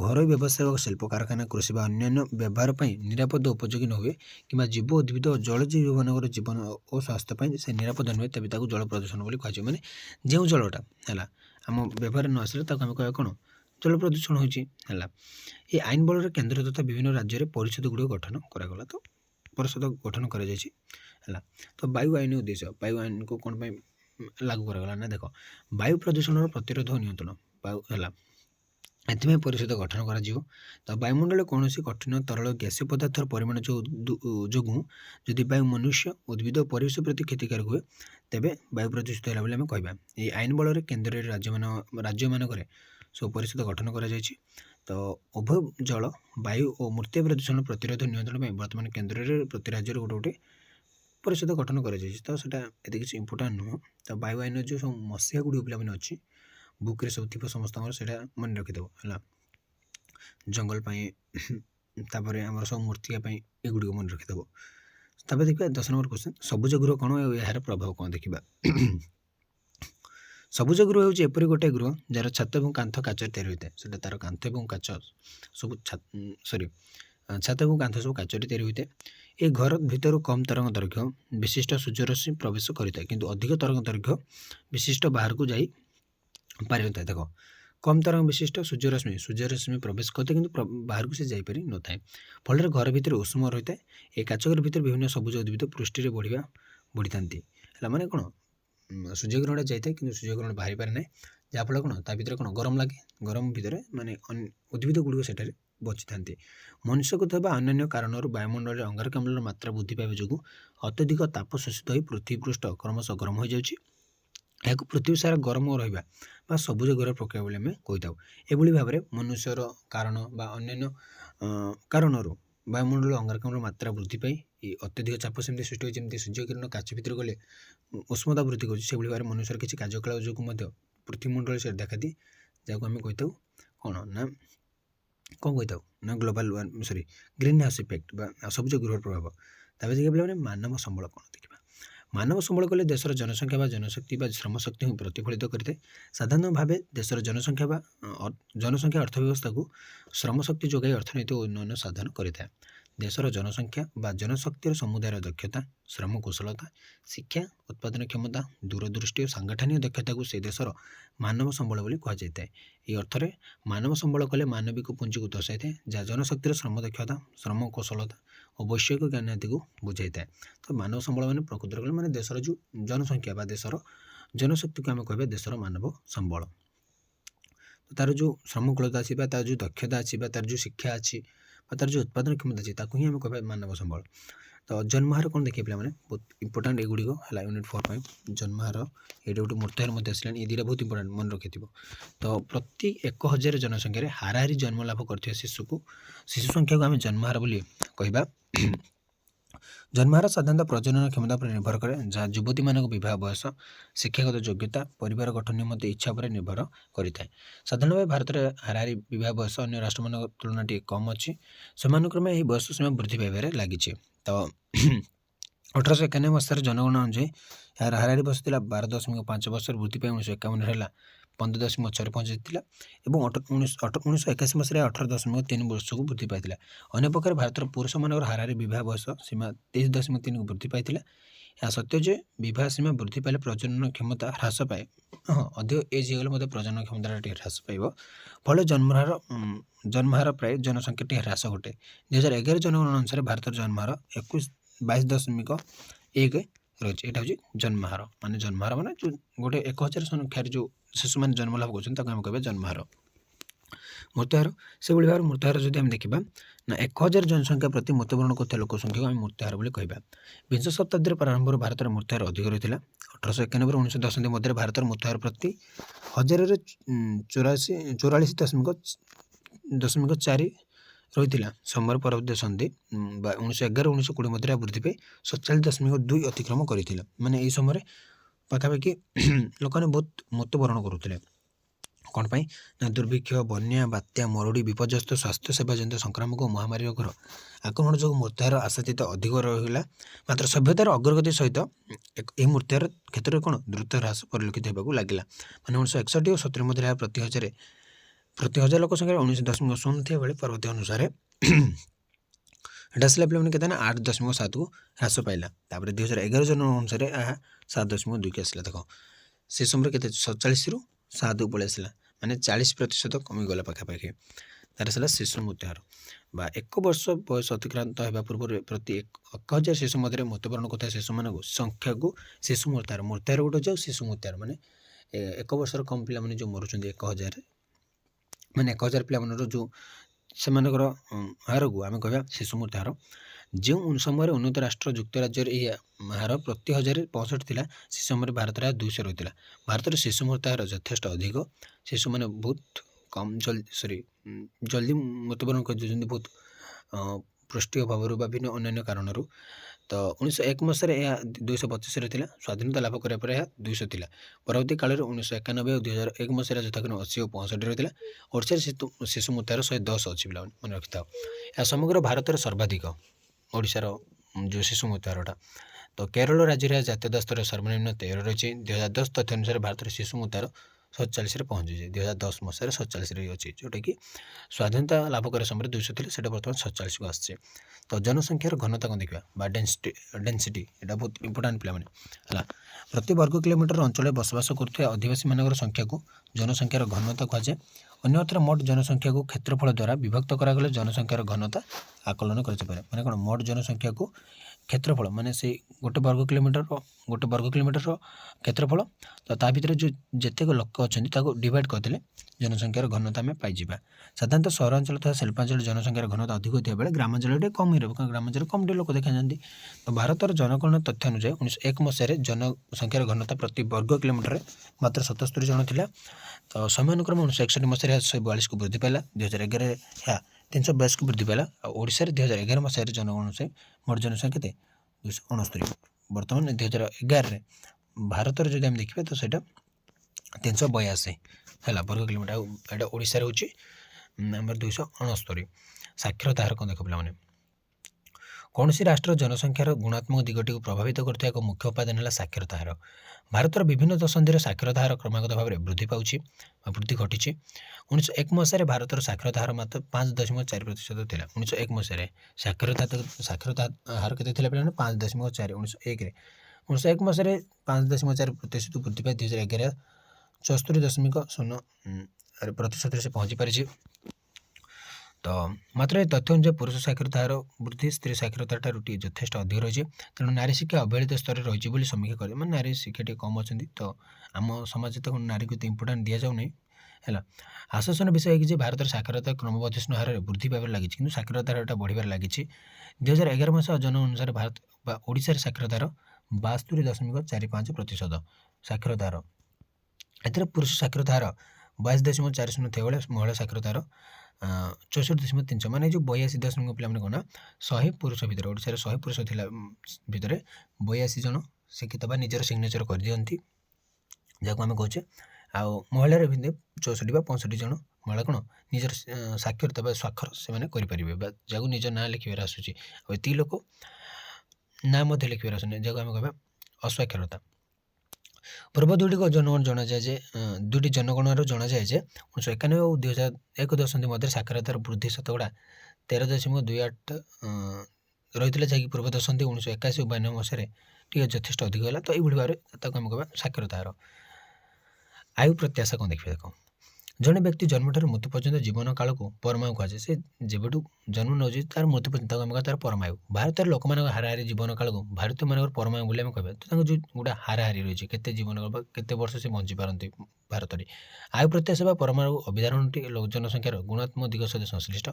ଘରୋଇ ବ୍ୟବସାୟ, ଶିଳ୍ପ କାରଖାନା, କୃଷି ବା ଅନ୍ୟାନ୍ୟ ବ୍ୟବହାର ପାଇଁ ନିରାପଦ ଉପଯୋଗୀ ନ ହୁଏ କିମ୍ବା ଜୀବ, ଉଦ୍ଭିଦ ଓ ଜଳଜୀବମାନଙ୍କର ଜୀବନ ଓ ସ୍ୱାସ୍ଥ୍ୟ ପାଇଁ ସେ ନିରାପଦ ନୁହେଁ, ତେବେ ତାକୁ ଜଳ ପ୍ରଦୂଷଣ ବୋଲି କୁହାଯିବ। ମାନେ ଯେଉଁ ଜଳଟା ହେଲା ଆମ ବ୍ୟବହାର ନ ଆସିଲେ ତାକୁ ଆମେ କହିବା କ'ଣ ଜଳ ପ୍ରଦୂଷଣ ହୋଇଛି ହେଲା। ଏ ଆଇନ ବଳରେ କେନ୍ଦ୍ର ତଥା ବିଭିନ୍ନ ରାଜ୍ୟରେ ପରିଷଦ ଗୁଡ଼ିକ ଗଠନ କରାଗଲା। ତ ପରିଷଦ ଗଠନ କରାଯାଇଛି ହେଲା। ତ ବାୟୁ ଆଇନ ଉଦ୍ଦେଶ୍ୟ। ବାୟୁ ଆଇନକୁ କ'ଣ ପାଇଁ ଲାଗୁ କରାଗଲା ନା ଦେଖ, ବାୟୁ ପ୍ରଦୂଷଣର ପ୍ରତିରୋଧ ଓ ନିୟନ୍ତ୍ରଣ ହେଲା, ଏଥିପାଇଁ ପରିଷଦ ଗଠନ କରାଯିବ। ତ ବାୟୁମଣ୍ଡଳରେ କୌଣସି କଠିନ, ତରଳ, ଗ୍ୟାସୀୟ ପଦାର୍ଥର ପରିମାଣ ଯୋଗୁଁ ଯଦି ବାୟୁ ମନୁଷ୍ୟ, ଉଦ୍ଭିଦ ଓ ପରିବେଶ ପ୍ରତି କ୍ଷତିକାରକ ହୁଏ ତେବେ ବାୟୁ ପ୍ରଦୂଷିତ ହେଲା ବୋଲି ଆମେ କହିବା। ଏହି ଆଇନ ବଳରେ କେନ୍ଦ୍ରରେ ରାଜ୍ୟମାନଙ୍କରେ ସବୁ ପରିଷଦ ଗଠନ କରାଯାଇଛି। ତ ଉଭୟ ଜଳ, ବାୟୁ ଓ ମୃତ୍ତିକା ପ୍ରଦୂଷଣ ପ୍ରତିରୋଧ ନିୟନ୍ତ୍ରଣ ପାଇଁ ବର୍ତ୍ତମାନ କେନ୍ଦ୍ରରେ ପ୍ରତି ରାଜ୍ୟରେ ଗୋଟେ ପରିଷଦ ଗଠନ କରାଯାଇଛି। ତ ସେଇଟା ଏତେ କିଛି ଇମ୍ପୋର୍ଟାଣ୍ଟ ନୁହଁ। ତ ବାୟୁ ଆଇନ ଯେଉଁ ସବୁ ମସିହା ଗୁଡ଼ିକ ପିଲାମାନେ ଅଛି ବୁକ୍ରେ ସବୁ ଥିବ ସମସ୍ତଙ୍କର, ସେଇଟା ମନେ ରଖିଦେବ ହେଲା। ଜଙ୍ଗଲ ପାଇଁ, ତାପରେ ଆମର ସବୁ ମୃତ୍ତିକା ପାଇଁ ଏଗୁଡ଼ିକ ମନେ ରଖିଦେବ। ତାପରେ ଦେଖିବା 10 ନମ୍ବର କ୍ୱେଶ୍ଚନ୍, ସବୁଜ ଗୃହ କ'ଣ ଓ ଏହାର ପ୍ରଭାବ କ'ଣ ଦେଖିବା। ସବୁଜ ଗୃହ ହେଉଛି ଏପରି ଗୋଟେ ଗୃହ ଯାହାର ଛାତ ଏବଂ କାନ୍ଥ କାଚରେ ତିଆରି ହୋଇଥାଏ। ସେଇଟା ତା'ର କାନ୍ଥ ଏବଂ କାଚ ସବୁ ଛାତ ଏବଂ କାନ୍ଥ ସବୁ କାଚରେ ତିଆରି ହୋଇଥାଏ। ଏ ଘର ଭିତରୁ କମ୍ ତରଙ୍ଗ ଦୈର୍ଘ୍ୟ ବିଶିଷ୍ଟ ସୂର୍ଯ୍ୟରଶ୍ମି ପ୍ରବେଶ କରିଥାଏ, କିନ୍ତୁ ଅଧିକ ତରଙ୍ଗ ଦୈର୍ଘ୍ୟ ବିଶିଷ୍ଟ ବାହାରକୁ ଯାଇ ପାରିନଥାଏ। ଦେଖ, कम तरंग विशिष्ट सूर्यरश्मि प्रवेश करते किंतु बाहर को से जापारि न था फल घर भितर उष्म रही है। ए काचघर भितर विभिन्न सबुज उद्भिद पृष्ठि बढ़ी था माने कौन सूर्यग्रहण जाए कि सूर्यग्रहण बाहरी पारे ना जहाँफल कौन ता भर कौन गरम लगे गरम भितर माने उद्भिद गुड़िक सेठारे बची था। मनुष्य को थोड़ा अन्य कारण वायुमंडल अंगारकाम्ल मात्रा वृद्धि पाइबा जो अत्यधिक ताप शोषित हो पृथ्वी पृष्ठ क्रमश गरम हो जाए यहाँ पृथ्वी सारा गरम रहा सबुज ग्रह प्रक्रिया बोली आम कही एभली भाव में मनुष्यर कारण अन्य कारण वायुमंडल अंगारकाम्ल मात्रा वृद्धि पाई अत्यधिक चाप सेमती सृष्टि होती सूर्यकिरण काच भितर गले उष्णता वृद्धि कर भाव में मनुष्यर किसी कार्यकलाप जो पृथ्वी मंडल से देखा दी जहाँ आम कही कौन ना कौन कही ना global sorry greenhouse effect सबुज गृह प्रभाव तापर मानव संबल कौन देखा मानव संबल कले देशर जनसंख्या जनशक्ति श्रम शक्ति प्रतिफलित करते साधारण भाव देशर जनसंख्या अर्थव्यवस्था को श्रम शक्ति जोगाई अर्थनैतिक उन्नयन साधन करें। देशर जनसंख्या जनशक्तिर समुदायर दक्षता श्रम कुशलता शिक्षा उत्पादन क्षमता दूरदृष्टि और सांगठनिक दक्षता को से देशर मानव संबल बोली कह जाए। ये अर्थ में मानव संबल कले मानविक पुंजी को दर्शाई था जहाँ जनशक्तिर श्रम दक्षता श्रम कुशलता और वैषयिक ज्ञान आदि को बुझाई था। तो मानव संबल मैंने प्रकृत कले मैंने देशर जो जनसंख्या देशर जनशक्ति को आम कह देशर मानव संबल। तो तार जो श्रम कुशलता अच्छी तार जो दक्षता अच्छी तार जो शिक्षा अच्छी तार जो उत्पादन क्षमता अच्छी ताकू ही आम कह मानव संबल। तो जन्महार कौन देखिए पे बहुत इंपोर्टाट एगुड़िक है यूनिट 4 जन्महार ये गोटे मृत्युहार आसला ये दुटा बहुत इंपोर्टाट मन रखि। तो प्रति 1000 जनसंख्या हाराहारी जन्म लाभ कर शिशु को शिशु संख्या को आम जन्महार बोली कहबा। जन्महार साधारणतः प्रजनन क्षमता पर निर्भर करे जहाँ युवती मानक विवाह बयस शिक्षागत योग्यता परिवार गठन निमंते इच्छा पर निर्भर करें। साधारण भाव भारत में हाराहारी विवाह बयस अन्य राष्ट्र मान तुलना टी कम अच्छी क्रमे यह बयस सीमा वृद्धि पाइबार लगी। तो 1891 मसीहार जनगणना अनुଯାयी यार हाराहारी बयस था 12.5 वर्ष वृद्धि पाई 1951 है 15.6 पहुँची और 1981 मसीह 18.3 वर्ष को वृद्धि पाई। अन्य प्रकार भारत पुरुष मान हाराहारी विवाह बयस सीमा 23.3 को वृद्धि पाई। यह सत्य जे विवाह सीमा वृद्धि पाइले प्रजनन क्षमता ह्रास पाए हाँ अधिक एज होगले प्रजनन क्षमता ह्रास पाइब फल जन्महार प्राय जनसंख्या ह्रास घटे। 2011 जनगणना अनुसार भारत जन्महार 22.1 रही है जन्महार माने जन्महार माने जो गोटे 1000 संख्यार जो शिशु मैंने जन्म लाभ कर कह जन्महार। मृत्युहार से भाव मृत्युहार जब आम देखा ना 1000 जनसंख्या प्रति मृत्युवरण करता लोक संख्या को आम मृत्युहार बोली कहबा। विंश शताब्दी प्रारंभ भारत में मृत्युहार अधिक रही है 1891 और 1910 मध्य भारत मृत्युहार प्रति 1000 44.4 रही है। समर परवर्ती संधि 1911-1920 मध्य वृद्धि पाई 47.2 अतिक्रम करते माने यही समय पाखापाखि लोक बहुत मृत्युवरण करुले कौन पाई ना दुर्भिक्ष बन्या बात्या मरुड़ी विपर्यस्त स्वास्थ्य सेवा जनित संक्रामक महामारी रोगर आक्रमण जो मृत्युहार आशातीत अधिक रहा। मात्र सभ्यतार अग्रगति सहित यह मृत्युहार क्षेत्र में कौन द्रुत ह्रास परिलक्षित होगा लगे मैंने 1961 और 70 मध्य प्रति हजार लोक संख्या 19.0 थे बेले परवर्ती अनुसार आसला पे कहते हैं 8.7 को ह्रास पाइला। 2011 जन अनुसार यह 7.2 की आसला देख से समय के 47 रु 7 को पलि आसला माने 40% कमिगला पाखापाखि तार सारा शिशु मृत्युहार बा 1 वर्ष बयस अतिक्रांत होगा पूर्व प्रति 1000 शिशु मध्य मृत्युवरण करता शिशु मान संख्या को शिशु मृत्युहार गोटे जाओ शिशु मृत्युहार माने 1 वर्षर कम पिला माने जो मरुँच 1000 माने 1000 पिला जो से हार को आम कह शिशु मृत्युहार। जो समय उन्नत राष्ट्र जुक्तराज्य हार प्रति 1065 था से समय भारत 200 रही है। भारत में शिशु मृत्युहार यथेष्ट अधिक शिशु मैंने बहुत कम जल्दी मृत्युवरण कर बहुत पुष्टि अभाव विभिन्न अन्य कारण। तो 1901 मसीह 225 रही है स्वाधीनता लाभ कराया 200 था परवर्ती काल 1991 और 2001 मसीह यथाक्रम 80 और 65 रही है। ओडिशा शिशु मृत्युहार 110 अच्छी पे मन रखि था। यह समग्र भारत में सर्वाधिक ओडिशार जो शिशु मृत्युहारटा। तो केरल राज्य जातीय स्तर सर्वनिम्न 13 रही है। 2010 तथ्य अनुसार भारत में शिशु मृत्युहार ସତଚାଳିଶରେ ପହଞ୍ଚିଛି। 2010 ମସିହାରେ 47ରେ ଅଛି, ଯେଉଁଟାକି ସ୍ୱାଧୀନତା ଲାଭ କରିବା ସମୟରେ 200 ଥିଲେ, ସେଇଟା ବର୍ତ୍ତମାନ 47କୁ ଆସିଛି। ତ ଜନସଂଖ୍ୟାର ଘନତା କ'ଣ ଦେଖିବା ବା ଡେନ୍ସିଟି, ଏଇଟା ବହୁତ ଇମ୍ପୋର୍ଟାଣ୍ଟ ପିଲାମାନେ ହେଲା। ପ୍ରତି ବର୍ଗ କିଲୋମିଟର ଅଞ୍ଚଳରେ ବସବାସ କରୁଥିବା ଅଧିବାସୀମାନଙ୍କର ସଂଖ୍ୟାକୁ ଜନସଂଖ୍ୟାର ଘନତା କୁହାଯାଏ। ଅନ୍ୟତ୍ର ମୋଟ ଜନସଂଖ୍ୟାକୁ କ୍ଷେତ୍ରଫଳ ଦ୍ୱାରା ବିଭକ୍ତ କରାଗଲେ ଜନସଂଖ୍ୟାର ଘନତା ଆକଳନ କରାଯାଇପାରେ। ମାନେ କ'ଣ, ମୋଟ ଜନସଂଖ୍ୟାକୁ କ୍ଷେତ୍ରଫଳ ମାନେ ସେଇ ଗୋଟେ ବର୍ଗ କିଲୋମିଟରର କ୍ଷେତ୍ରଫଳ, ତ ତା ଭିତରେ ଯେଉଁ ଯେତେକ ଲୋକ ଅଛନ୍ତି ତାକୁ ଡିଭାଇଡ଼ କରିଦେଲେ ଜନସଂଖ୍ୟାର ଘନତା ଆମେ ପାଇଯିବା। ସାଧାରଣତଃ ସହରାଞ୍ଚଳ ତଥା ଶିଳ୍ପାଞ୍ଚଳରେ ଜନସଂଖ୍ୟାର ଘନତା ଅଧିକ ହୋଇଥିବା ବେଳେ ଗ୍ରାମାଞ୍ଚଳରେ ଟିକେ କମ୍ ରହିବ, କାରଣ ଗ୍ରାମାଞ୍ଚଳରେ କମ୍ ଟିକେ ଲୋକ ଦେଖାଯାଆନ୍ତି। ତ ଭାରତର ଜନଗଣନା ତଥ୍ୟ ଅନୁଯାୟୀ 1901 ମସିହାରେ ଜନସଂଖ୍ୟାର ଘନତା ପ୍ରତି ବର୍ଗ କିଲୋମିଟରରେ ମାତ୍ର 77 ଜଣ ଥିଲା। ତ ସମୟାନୁକ୍ରମେ 1961 ମସିହାରେ ଏହା 142କୁ ବୃଦ୍ଧି ପାଇଲା, 2011ରେ ଏହା 322କୁ ବୃଦ୍ଧି ପାଇଲା। ଆଉ ଓଡ଼ିଶାରେ 2011 ମସିହାରେ ଜନଗଣନା ଅନୁସାରେ ମୋଟ ଜନସଂଖ୍ୟା କେତେ, 269। ବର୍ତ୍ତମାନ 2011ରେ ଭାରତରେ ଯଦି ଆମେ ଦେଖିବା ତ ସେଇଟା 382 ହେଲା ବର୍ଗ କିଲୋମିଟର। ଆଉ ଏଇଟା ଓଡ଼ିଶାରେ ହେଉଛି ଆମର 269। ସାକ୍ଷରତା ହାର କ'ଣ ଦେଖ ପିଲାମାନେ, କୌଣସି ରାଷ୍ଟ୍ର ଜନସଂଖ୍ୟାର ଗୁଣାତ୍ମକ ଦିଗଟିକୁ ପ୍ରଭାବିତ କରୁଥିବା ଏକ ମୁଖ୍ୟ ଉପାଦାନ ହେଲା ସାକ୍ଷରତା ହାର। ଭାରତର ବିଭିନ୍ନ ଦଶନ୍ଧିରେ ସାକ୍ଷରତା ହାର କ୍ରମାଗତ ଭାବରେ ବୃଦ୍ଧି ଘଟିଛି। 1901 ମସିହାରେ ଭାରତର ସାକ୍ଷରତା ହାର ମାତ୍ର 5.4% ଥିଲା। 1901 ମସିହାରେ ସାକ୍ଷରତା ହାର କେତେ ଥିଲା ପିଲାମାନେ, 5.4। 1901 ମସିହାରେ 5.4% ବୃଦ୍ଧି ପାଇ 2011 74.0% ସେ ପହଞ୍ଚି ପାରିଛି। ତ ମାତ୍ର ଏ ତଥ୍ୟ ଅନୁଯାୟୀ ପୁରୁଷ ସାକ୍ଷରତା ହାର ବୃଦ୍ଧି ସ୍ତ୍ରୀ ସାକ୍ଷରତା ଠାରୁ ଟିକେ ଯଥେଷ୍ଟ ଅଧିକ ରହିଛି। ତେଣୁ ନାରୀ ଶିକ୍ଷା ଅବହେଳିତ ସ୍ତରରେ ରହିଛି ବୋଲି ସମୀକ୍ଷା କରିବେ, ମାନେ ନାରୀ ଶିକ୍ଷା ଟିକେ କମ୍ ଅଛନ୍ତି। ତ ଆମ ସମାଜରେ ତ ନାରୀକୁ ଏତେ ଇମ୍ପୋର୍ଟାଣ୍ଟ ଦିଆଯାଉନାହିଁ ହେଲା। ଆଶ୍ୱାସନ ବିଷୟ ହେଇକି ଯେ ଭାରତର ସାକ୍ଷରତା କ୍ରମବର୍ଦ୍ଧିଷ୍ଣୁ ହାରରେ ବୃଦ୍ଧି ପାଇବାରେ ଲାଗିଛି, କିନ୍ତୁ ସାକ୍ଷରତା ହାରଟା ବଢ଼ିବାରେ ଲାଗିଛି। 2011 ମସିହା ଜନ ଅନୁସାରେ ଭାରତ ବା ଓଡ଼ିଶାରେ ସାକ୍ଷରତା ହାର 72.45% ସାକ୍ଷରତା ହାର। ଏଥିରେ ପୁରୁଷ ସାକ୍ଷରତା ହାର 22.40 ଥିବାବେଳେ ମହିଳା ସାକ୍ଷରତା ହାର 64.3। ମାନେ ଯେଉଁ 82 ପିଲାମାନେ କ'ଣ ନା 100 ପୁରୁଷ ଭିତରେ, ଓଡ଼ିଶାରେ 100 ପୁରୁଷ ଥିଲା ଭିତରେ 82 ଜଣ ଶିକ୍ଷିତ ବା ନିଜର ସିଗ୍ନେଚର କରିଦିଅନ୍ତି, ଯାହାକୁ ଆମେ କହୁଛେ। ଆଉ ମହିଳାର ଭିତରେ 64 ବା 65 ଜଣ ମହିଳା କ'ଣ ନିଜର ସାକ୍ଷରତା ବା ସ୍ୱାକ୍ଷର ସେମାନେ କରିପାରିବେ, ବା ଯାହାକୁ ନିଜ ନାଁ ଲେଖିବାରେ ଆସୁଛି। ଆଉ ଏତିକି ଲୋକ ନାଁ ମଧ୍ୟ ଲେଖିବାରେ ଆସୁନି, ଯାହାକୁ ଆମେ କହିବା ଅସ୍ୱାକ୍ଷରତା। ପୂର୍ବ ଦୁଇଟି ଜନଗଣନାରୁ ଜଣାଯାଏ ଯେ 1991 ଓ 2001 ଦଶନ୍ଧି ମଧ୍ୟରେ ସାକ୍ଷରତାର ବୃଦ୍ଧି ଶତକଡ଼ା 13.28 ରହିଥିଲା, ଯାହାକି ପୂର୍ବ ଦଶନ୍ଧି 1981 ଓ 92 ମସିହାରେ ଟିକେ ଯଥେଷ୍ଟ ଅଧିକ ହେଲା। ତ ଏଇଭଳି ଭାବରେ ତାକୁ ଆମେ କହିବା ସାକ୍ଷରତା ହାର। ଆୟୁ ପ୍ରତ୍ୟାଶା କ'ଣ ଦେଖିବା ଦେଖ, ଜଣେ ବ୍ୟକ୍ତି ଜନ୍ମଠାରୁ ମୃତ୍ୟୁ ପର୍ଯ୍ୟନ୍ତ ଜୀବନ କାଳକୁ ପରମାୟୁ କୁହାଯାଏ। ସେ ଯେବେଠୁ ଜନ୍ମ ନେଉଛି ତାର ମୃତ୍ୟୁ ପର୍ଯ୍ୟନ୍ତ ତାକୁ ଆମେ କହିବା ତାର ପରମାୟୁ। ଭାରତରେ ଲୋକମାନଙ୍କ ହାରାହାରି ଜୀବନ କାଳକୁ ଭାରତୀୟମାନଙ୍କର ପରମାୟୁ ବୋଲି ଆମେ କହିବା। ତ ତାଙ୍କ ଯେଉଁ ଗୋଟେ ହାରାହାରି ରହିଛି କେତେ ଜୀବନ ବା କେତେ ବର୍ଷ ସେ ବଞ୍ଚିପାରନ୍ତି ଭାରତରେ। ଆୟୁ ପ୍ରତ୍ୟାଶା ବା ପରମାୟୁ ଅଭିଧାରଣଟି ଜନସଂଖ୍ୟାର ଗୁଣାତ୍ମକ ଦିଗ ସହିତ ସଂଶ୍ଳିଷ୍ଟ।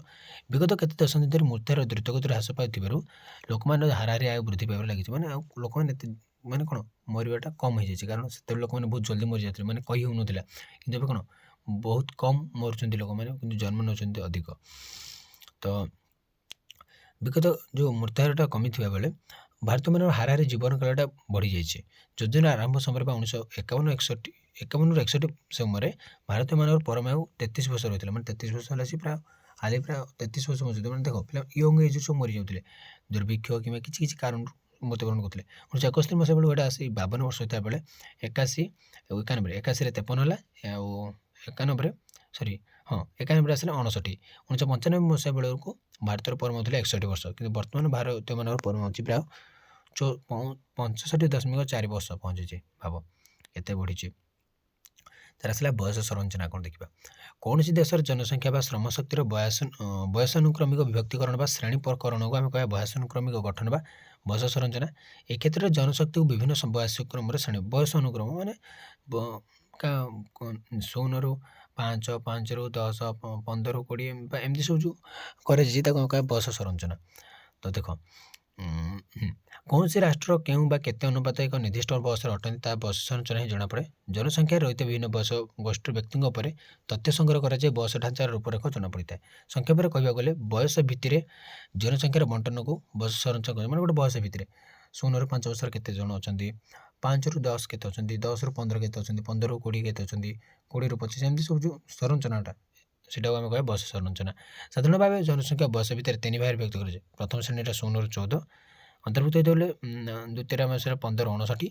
ବିଗତ କେତେ ଦଶନ୍ଧି ଧରି ମୃତ୍ୟୁହାର ଦ୍ରୁତଗତିରେ ହ୍ରାସ ପାଉଥିବାରୁ ଲୋକମାନଙ୍କର ହାରାହାରି ଆୟୁ ବୃଦ୍ଧି ପାଇବାରେ ଲାଗିଛି। ମାନେ ଆଉ ଲୋକମାନେ ଏତେ ମାନେ କ'ଣ ମରିବାଟା କମ୍ ହେଇଯାଇଛି, କାରଣ ସେତେବେଳେ ଲୋକମାନେ ବହୁତ ଜଲ୍ଦି ମରିଯାଉଥିଲେ, ମାନେ କହି ହେଉନଥିଲା। କିନ୍ତୁ ଏବେ କ'ଣ ବହୁତ କମ୍ ମରୁଛନ୍ତି ଲୋକମାନେ, କିନ୍ତୁ ଜନ୍ମ ନେଉଛନ୍ତି ଅଧିକ। ତ ବିଗତ ଯେଉଁ ମୃତ୍ୟୁହାରଟା କମିଥିବା ବେଳେ ଭାରତୀୟମାନଙ୍କର ହାରାହାରି ଜୀବନ କାଳଟା ବଢ଼ିଯାଇଛି। ଯୋଜନା ଆରମ୍ଭ ସମୟରେ ବା 1951-61 ସମୟରେ ଭାରତୀୟମାନଙ୍କର ପରମାୟୁ 33 ବର୍ଷ ରହିଥିଲା। ମାନେ 33 ବର୍ଷ ହେଲା ସେ ପ୍ରାୟ 33 ବର୍ଷ ମରିଯାଉଥିଲେ। ମାନେ ଦେଖ ପିଲା ୟଙ୍ଗ ଏଜ୍ରୁ ସବୁ ମରିଯାଉଥିଲେ, ଦୁର୍ଭିକ୍ଷ କିମ୍ବା କିଛି କାରଣରୁ ମୃତ୍ୟୁବରଣ କରୁଥିଲେ। 1971 ମସିହା ବେଳକୁ ଏଇଟା ଆସି 52 ବର୍ଷ ହୋଇଥିବା ବେଳେ 81ରେ 53 ହେଲା, ଆଉ 91ରେ ଆସିଲା 59। 1995 ମସିହା ବେଳକୁ ଭାରତର ପରମାୟୁ ଥିଲା 61 ବର୍ଷ, କିନ୍ତୁ ବର୍ତ୍ତମାନ ଭାରତୀୟମାନଙ୍କର ପରମାୟୁ ଅଛି ପ୍ରାୟ 65.4 ବର୍ଷ ପହଞ୍ଚିଛି। ଭାବ ଏତେ ବଢ଼ିଛି। ତାର ଆସିଲା ବୟସ ସଂରଚନା କ'ଣ ଦେଖିବା, କୌଣସି ଦେଶର ଜନସଂଖ୍ୟା ବା ଶ୍ରମଶକ୍ତିର ବୟସାନୁକ୍ରମିକ ବିଭକ୍ତିକରଣ ବା ଶ୍ରେଣୀ ପ୍ରକରଣକୁ ଆମେ କହିବା ବୟସାନୁକ୍ରମିକ ଗଠନ ବା ବୟସ ସଂରଚନା। ଏ କ୍ଷେତ୍ରରେ ଜନଶକ୍ତିକୁ ବିଭିନ୍ନ ବୟସକ୍ରମରେ ଶ୍ରେଣୀ, ବୟସ ଅନୁକ୍ରମ ମାନେ 0ରୁ 5, 5ରୁ 10, 15ରୁ 20 ବା ଏମିତି ସବୁ ଯେଉଁ କରାଯାଇଛି ତାକୁ ଆମେ କହିବା ବୟସ ସଂରଚନା। ତ ଦେଖ କୌଣସି ରାଷ୍ଟ୍ର କେଉଁ ବା କେତେ ଅନୁପାତ ଏକ ନିର୍ଦ୍ଦିଷ୍ଟ ବୟସରେ ଅଟନ୍ତି ତାହା ବୟସ ସଂରଚନା ହିଁ ଜଣାପଡ଼େ। ଜନସଂଖ୍ୟାରେ ରହିଥିବା ବିଭିନ୍ନ ବୟସ ଗୋଷ୍ଠୀର ବ୍ୟକ୍ତିଙ୍କ ଉପରେ ତଥ୍ୟ ସଂଗ୍ରହ କରାଯାଇ ବୟସ ଢାଞ୍ଚାର ରୂପରେଖ ଜଣାପଡ଼ିଥାଏ। ସଂକ୍ଷେପରେ କହିବାକୁ ଗଲେ ବୟସ ଭିତ୍ତିରେ ଜନସଂଖ୍ୟାର ବଣ୍ଟନକୁ ବୟସ ସଂରଚନା କରାଯାଏ। ମାନେ ଗୋଟେ ବୟସ ଭିତରେ 0ରୁ 5 ବର୍ଷର କେତେ ଜଣ ଅଛନ୍ତି, 5ରୁ 10 କେତେ ଅଛନ୍ତି, 10ରୁ 15 କେତେ ଅଛନ୍ତି, 15ରୁ 20 କେତେ ଅଛନ୍ତି, 20ରୁ 25, ଏମିତି ସବୁ ଯେଉଁ ସଂରଚନାଟା ସେଟାକୁ ଆମେ କହିବା ବୟସ ସଂରଚନା। ସାଧାରଣ ଭାବେ ଜନସଂଖ୍ୟା ବୟସ ଭିତରେ 3 ଭାଗରେ ବିଭକ୍ତ କରାଯାଏ। ପ୍ରଥମ ଶ୍ରେଣୀଟା 0ରୁ 14 ଅନ୍ତର୍ଭୁକ୍ତ ହୋଇଥିଲେ, ଦ୍ୱିତୀୟ ମସିହାରେ 15ରୁ 59,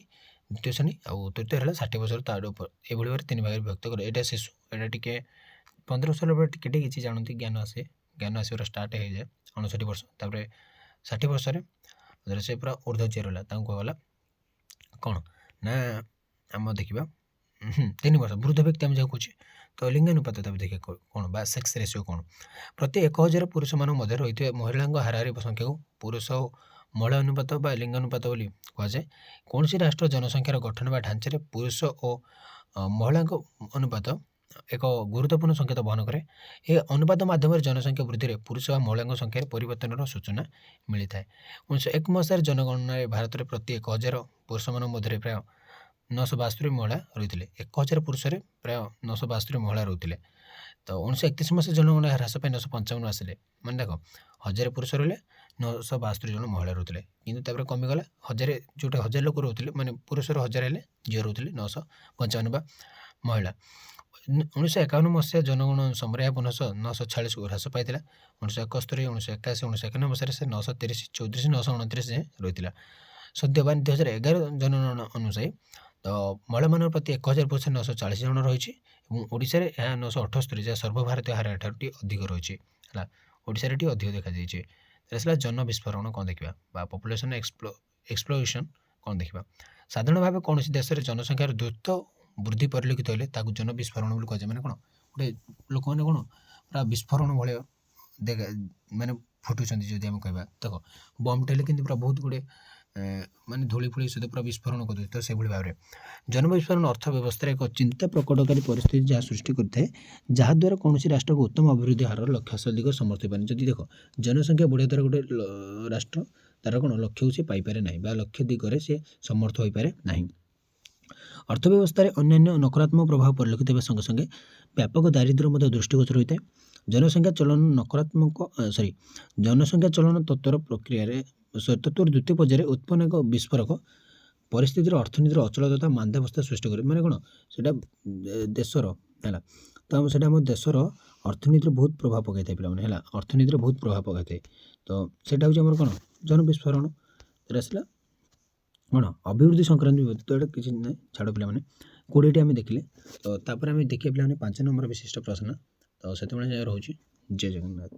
ଦ୍ୱିତୀୟ ଶ୍ରେଣୀ ଆଉ ତୃତୀୟ ହେଲା 60 ବର୍ଷରୁ ତାଠୁ ଉପରେ ଏଭଳି ଭାବରେ 3 ଭାଗରେ ବିଭକ୍ତ କରେ। ଏଇଟା ଶିଶୁ, ଏଇଟା ଟିକେ 15 ବର୍ଷ ପରେ ଟିକେ କିଛି ଜାଣନ୍ତି, ଜ୍ଞାନ ଆସିବାର ଷ୍ଟାର୍ଟ ହେଇଯାଏ 59 ବର୍ଷ। ତାପରେ 60 ବର୍ଷରେ ସେ ପୁରା ଊର୍ଦ୍ଧ୍ୱ ରହିଲା, ତାଙ୍କୁ କୁହାଗଲା କ'ଣ ନା ଆମ ଦେଖିବା 3 ବର୍ଷ ବୃଦ୍ଧ ବ୍ୟକ୍ତି ଆମେ ଯାହା କହୁଛେ। ତ ଲିଙ୍ଗାନୁପାତ ତାପରେ ଦେଖିବା କ'ଣ ବା ସେକ୍ସ ରେସିଓ କ'ଣ। ପ୍ରତି 1000 ପୁରୁଷମାନଙ୍କ ମଧ୍ୟରେ ରହିଥିବା ମହିଳାଙ୍କ ହାରାହାରି ସଂଖ୍ୟାକୁ ପୁରୁଷ ଓ ମହିଳା ଅନୁପାତ ବା ଲିଙ୍ଗାନୁପାତ ବୋଲି କୁହାଯାଏ। କୌଣସି ରାଷ୍ଟ୍ର ଜନସଂଖ୍ୟାର ଗଠନ ବା ଢାଞ୍ଚାରେ ପୁରୁଷ ଓ ମହିଳାଙ୍କ ଅନୁପାତ ଏକ ଗୁରୁତ୍ୱପୂର୍ଣ୍ଣ ସଂକେତ ବହନ କରେ। ଏହି ଅନୁପାତ ମାଧ୍ୟମରେ ଜନସଂଖ୍ୟା ବୃଦ୍ଧିରେ ପୁରୁଷ ବା ମହିଳାଙ୍କ ସଂଖ୍ୟାରେ ପରିବର୍ତ୍ତନର ସୂଚନା ମିଳିଥାଏ। 1901 ମସିହାରେ ଜନଗଣନାରେ ଭାରତରେ ପ୍ରତି 1000 ପୁରୁଷମାନଙ୍କ ମଧ୍ୟରେ ପ୍ରାୟ 972 ମହିଳା ରହିଥିଲେ। 1000 ପୁରୁଷରେ ପ୍ରାୟ 972 ମହିଳା ରହୁଥିଲେ। ତ 1931 ମସିହା ଜନଗଣନା ହ୍ରାସ ପାଇ 955 ଆସିଲେ। ମାନେ ଦେଖ 1000 ପୁରୁଷ ରହିଲେ 972 ଜଣ ମହିଳା ରହୁଥିଲେ, କିନ୍ତୁ ତାପରେ କମିଗଲା 1000, ଯେଉଁଟା 1000 ଲୋକ ରହୁଥିଲେ ମାନେ ପୁରୁଷର 1000 ହେଲେ ଝିଅ ରହୁଥିଲେ 955 ବା ମହିଳା। 1951 ମସିହା ଜନଗଣନା ସମୟରେ ଏହା ପୁନଃ 946କୁ ହ୍ରାସ ପାଇଥିଲା। 1971, 1981, 1991 ମସିହାରେ ସେ 930, 34, 929 ଯାଏଁ ରହିଥିଲା। ସଦ୍ୟବାନ 2011 ଜନଗଣନା ଅନୁଯାୟୀ ତ ମହିଳାମାନଙ୍କ ପ୍ରତି 1000 ପୁରୁଷ 940 ଜଣ ରହିଛି ଏବଂ ଓଡ଼ିଶାରେ ଏହା 978, ଯାହା ସର୍ବଭାରତୀୟ ହାର ଠାରୁ ଟିକେ ଅଧିକ ରହିଛି ହେଲା। ଓଡ଼ିଶାରେ ଟିକେ ଅଧିକ ଦେଖାଯାଇଛି। ଆସିଲା ଜନ ବିସ୍ଫୋରଣ କ'ଣ ଦେଖିବା ବା ପପୁଲେସନ୍ ଏକ୍ସପ୍ଲୋସନ୍ କ'ଣ ଦେଖିବା। ସାଧାରଣ ଭାବେ କୌଣସି ଦେଶରେ ଜନସଂଖ୍ୟାର ଦ୍ରୁତ ବୃଦ୍ଧି ପରିଲକ୍ଷିତ ହେଲେ ତାକୁ ଜନ ବିସ୍ଫୋରଣ ବୋଲି କୁହାଯାଏ। ମାନେ କ'ଣ ଗୋଟେ ଲୋକମାନେ କ'ଣ ପୁରା ବିସ୍ଫୋରଣ ଭଳିଆ ମାନେ ଫୁଟୁଛନ୍ତି ଯଦି ଆମେ କହିବା। ଦେଖ ବମ୍ବଟେ ହେଲେ କିନ୍ତୁ ପୁରା ବହୁତ ଗୁଡ଼ିଏ ମାନେ ଧୂଳି ଫୁଳି ସହିତ ପୁରା ବିସ୍ଫୋରଣ କରିଦେଉଛି। ତ ସେଭଳି ଭାବରେ ଜନ ବିସ୍ଫୋରଣ ଅର୍ଥ ବ୍ୟବସ୍ଥାରେ ଏକ ଚିନ୍ତା ପ୍ରକଟକାରୀ ପରିସ୍ଥିତି ଯାହା ସୃଷ୍ଟି କରିଥାଏ, ଯାହାଦ୍ୱାରା କୌଣସି ରାଷ୍ଟ୍ରକୁ ଉତ୍ତମ ଅଭିବୃଦ୍ଧି ହାରର ଲକ୍ଷ୍ୟ ହାସଲ ଦିଗରେ ସମର୍ଥ ହୋଇପାରେ। ଯଦି ଦେଖ ଜନସଂଖ୍ୟା ବଢ଼ିବା ଦ୍ୱାରା ଗୋଟେ ରାଷ୍ଟ୍ର ତାର କ'ଣ ଲକ୍ଷ୍ୟକୁ ସେ ପାଇପାରେ ନାହିଁ ବା ଲକ୍ଷ୍ୟ ଦିଗରେ ସେ ସମର୍ଥ ହୋଇପାରେ ନାହିଁ। ଅର୍ଥବ୍ୟବସ୍ଥାରେ ଅନ୍ୟାନ୍ୟ ନକାରାତ୍ମକ ପ୍ରଭାବ ପରିଲକ୍ଷିତ ହେବା ସଙ୍ଗେ ସଙ୍ଗେ ବ୍ୟାପକ ଦାରିଦ୍ର୍ୟ ମଧ୍ୟ ଦୃଷ୍ଟିଗୋଚର ହୋଇଥାଏ। ଜନସଂଖ୍ୟା ଚଳନ ତତ୍ତ୍ୱର ପ୍ରକ୍ରିୟାରେ ତତ୍ତ୍ୱର ଦ୍ୱିତୀୟ ପର୍ଯ୍ୟାୟରେ ଉତ୍ପନ୍ନ ଏକ ବିସ୍ଫୋରକ ପରିସ୍ଥିତିର ଅର୍ଥନୀତିର ଅଚଳତା ମାନ୍ଦାବସ୍ଥା ସୃଷ୍ଟି କରେ। ମାନେ କ'ଣ ସେଇଟା ଦେଶର ହେଲା, ତ ସେଇଟା ଆମ ଦେଶର ଅର୍ଥନୀତିରେ ବହୁତ ପ୍ରଭାବ ପକାଇଥାଏ ପିଲାମାନେ ହେଲା, ଅର୍ଥନୀତିରେ ବହୁତ ପ୍ରଭାବ ପକାଇଥାଏ। ତ ସେଇଟା ହେଉଛି ଆମର କ'ଣ ଜନ ବିସ୍ଫୋରଣ। ଆସିଲା କ'ଣ ଅଭିବୃଦ୍ଧି ସଂକ୍ରାନ୍ତ ବିବୃତ୍ତି। ତ ଏଇଟା କିଛି ନାହିଁ, ଛାଡ଼ ପିଲାମାନେ 20ଟି ଆମେ ଦେଖିଲେ। ତ ତାପରେ ଆମେ ଦେଖିବା ପିଲାମାନେ 5 ନମ୍ବର ବିଶିଷ୍ଟ ପ୍ରଶ୍ନ। ତ ସେତେବେଳେ ଯାଏ ରହୁଛି। ଜୟ ଜଗନ୍ନାଥ।